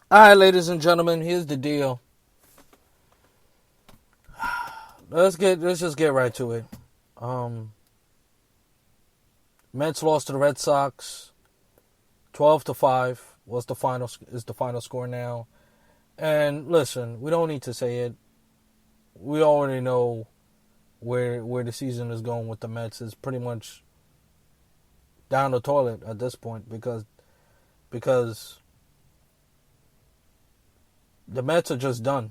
All right, ladies and gentlemen, here's the deal. Let's just get right to it. Um, Mets lost to the Red Sox, 12-5. Was the final is the final score now? And listen, we don't need to say it. We already know where the season is going with the Mets. Is pretty much down the toilet at this point because the Mets are just done.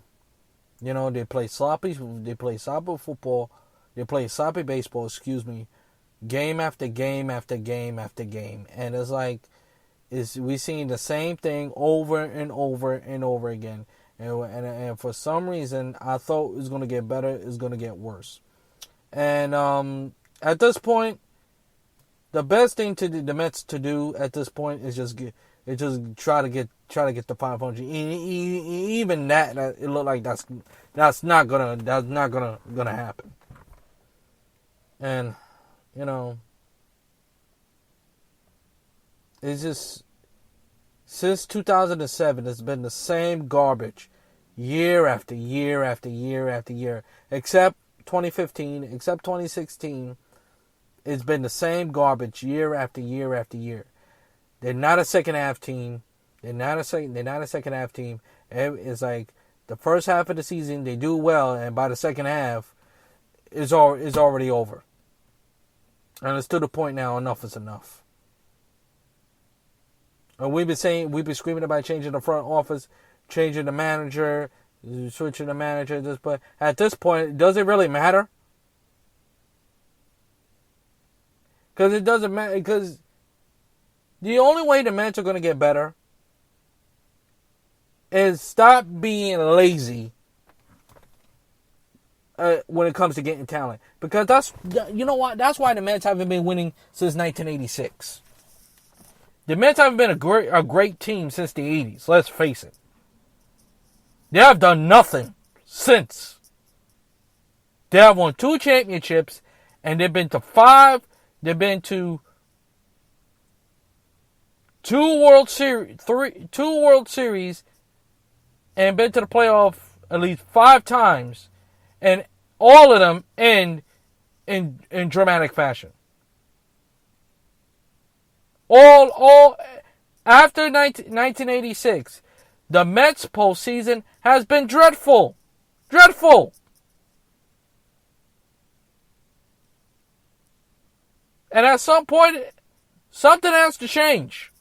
You know, they play sloppy football, they play sloppy baseball, excuse me, game after game after game after game. And it's like we seeing the same thing over and over and over again. And for some reason I thought it was gonna get better, it's gonna get worse. And at this point, the best thing to the Mets to do at this point is just try to get the 500. Even that it looked like that's not gonna happen. And you know, it's just since 2007, it's been the same garbage, year after year after year after year, except 2015, except 2016. It's been the same garbage year after year after year. They're not a second half team. They're not a second half team. It's like the first half of the season they do well, and by the second half, it's already over. And it's to the point now. Enough is enough. And we've been screaming about changing the front office, changing the manager, switching the manager. But at this point, does it really matter? Because it doesn't matter. Because the only way the Mets are going to get better is stop being lazy when it comes to getting talent. Because you know what? That's why the Mets haven't been winning since 1986. The Mets haven't been a great team since the 80s. Let's face it. They have done nothing since. They have won 2 championships, and they've been to 5. They've been to 2 World Series, and been to the playoff at least 5 times, and all of them end in dramatic fashion. All after 1986, the Mets postseason has been dreadful. And at some point, something has to change.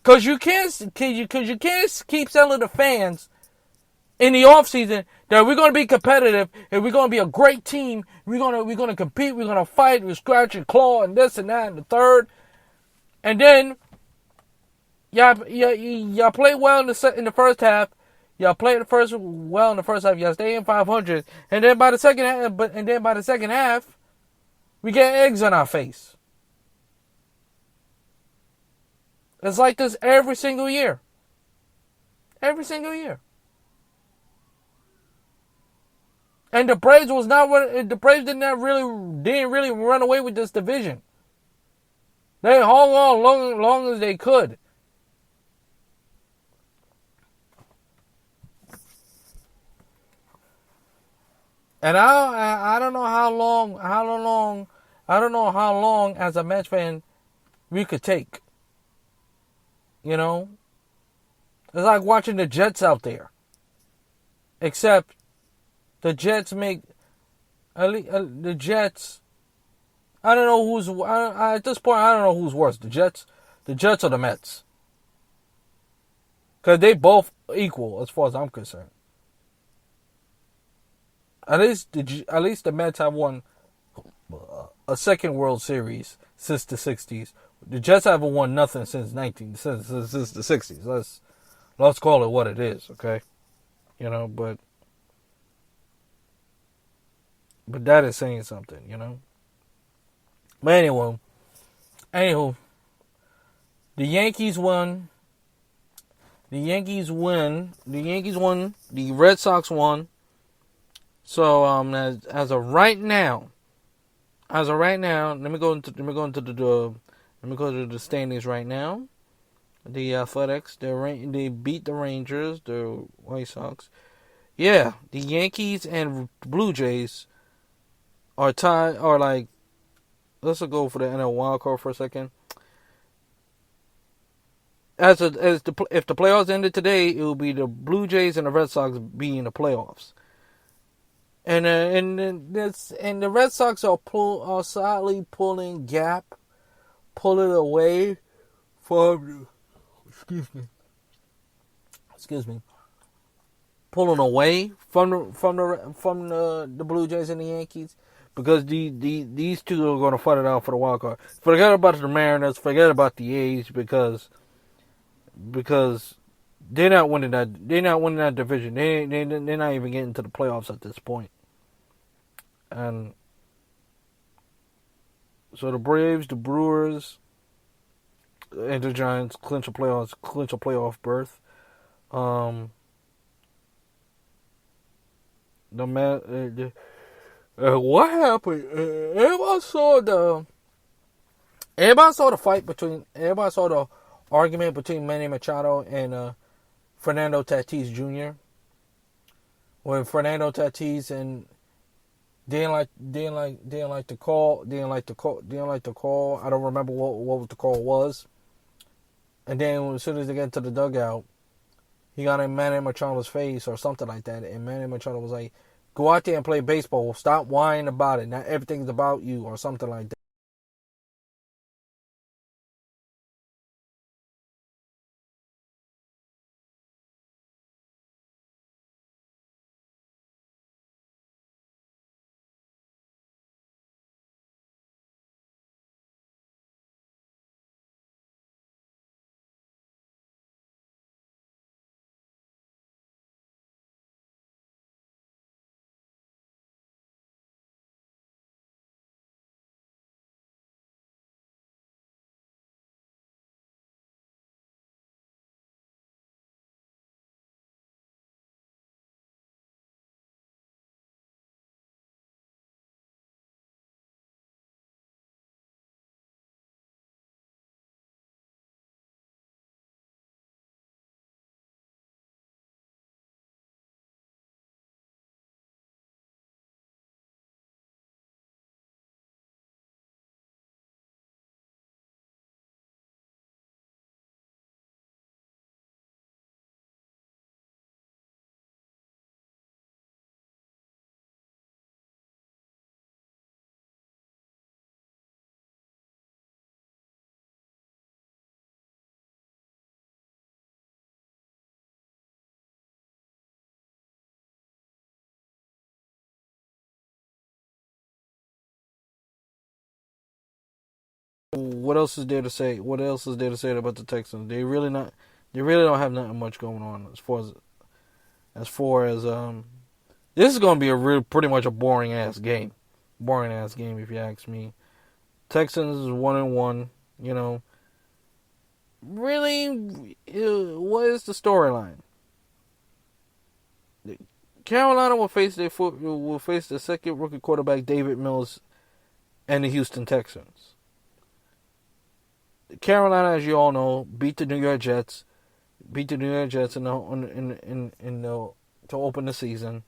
Because you can't keep telling the fans in the offseason that we're going to be competitive and we're going to be a great team. We're going to compete. We're going to fight. We're scratch and claw and this and that and the third. And then y'all play well in the first half. Y'all play well in the first half. Y'all stay in 500. And then by the second half, we get eggs on our face. It's like this every single year. Every single year. And the Braves didn't really run away with this division. They hung on long as they could. And I don't know how long as a Mets fan we could take. You know, it's like watching the Jets out there. Except the Jets make the Jets. I don't know who's at this point. I don't know who's worse, the Jets or the Mets, because they both equal as far as I'm concerned. At least the Mets have won a second World Series since the '60s. The Jets haven't won nothing since the '60s. Let's call it what it is, okay? You know, but that is saying something, you know. But anywho, the Yankees won. The Red Sox won. So as of right now, let me go to the standings right now. The Athletics. They beat the Rangers, the White Sox. Yeah, the Yankees and Blue Jays are tied. Are like, let's go for the NL wild card for a second. If the playoffs ended today, it will be the Blue Jays and the Red Sox being in the playoffs. And the Red Sox are slightly pulling away from excuse me, pulling away from the Blue Jays and the Yankees, because these two are going to fight it out for the wild card. Forget about the Mariners, forget about the A's, because they're not winning that division. They're not even getting to the playoffs at this point. And so the Braves, the Brewers, and the Giants clinch a playoff berth. What happened? Everybody saw the argument between Manny Machado and Fernando Tatis Jr. When Fernando Tatis and didn't like the call. I don't remember what the call was. And then as soon as they get into the dugout, he got in Manny Machado's face or something like that. And Manny Machado was like, "Go out there and play baseball. Stop whining about it. Not everything's about you," or something like that. What else is there to say? What else is there to say about the Texans? They really don't have nothing much going on as far as. This is going to be pretty much a boring ass game if you ask me. Texans is 1-1. You know, really, what is the storyline? Carolina will face the second rookie quarterback David Mills and the Houston Texans. Carolina, as you all know, beat the New York Jets to open the season,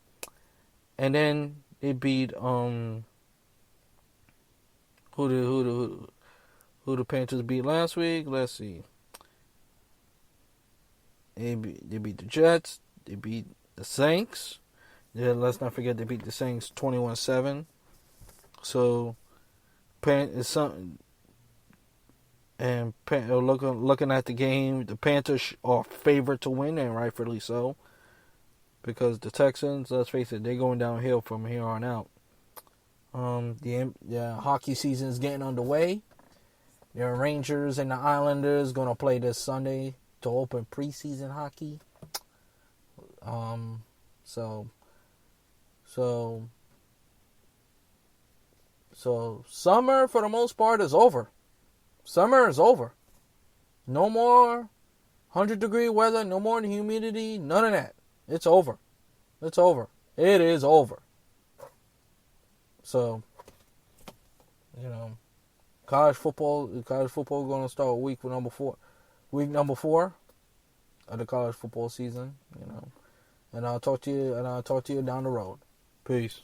and then they beat who the Panthers beat last week. Let's see. They beat the Jets. They beat the Saints. Yeah, let's not forget they beat the Saints 21-7. So, looking at the game, the Panthers are favored to win, and rightfully so, because the Texans, let's face it, they're going downhill from here on out. The hockey season is getting underway. The Rangers and the Islanders going to play this Sunday to open preseason hockey. So summer for the most part is over. Summer is over. No more 100-degree weather, no more humidity, none of that. It's over. It's over. It is over. So, college football going to start week number 4. week number 4 of the college football season. And I'll talk to you. And I'll talk to you down the road. Peace.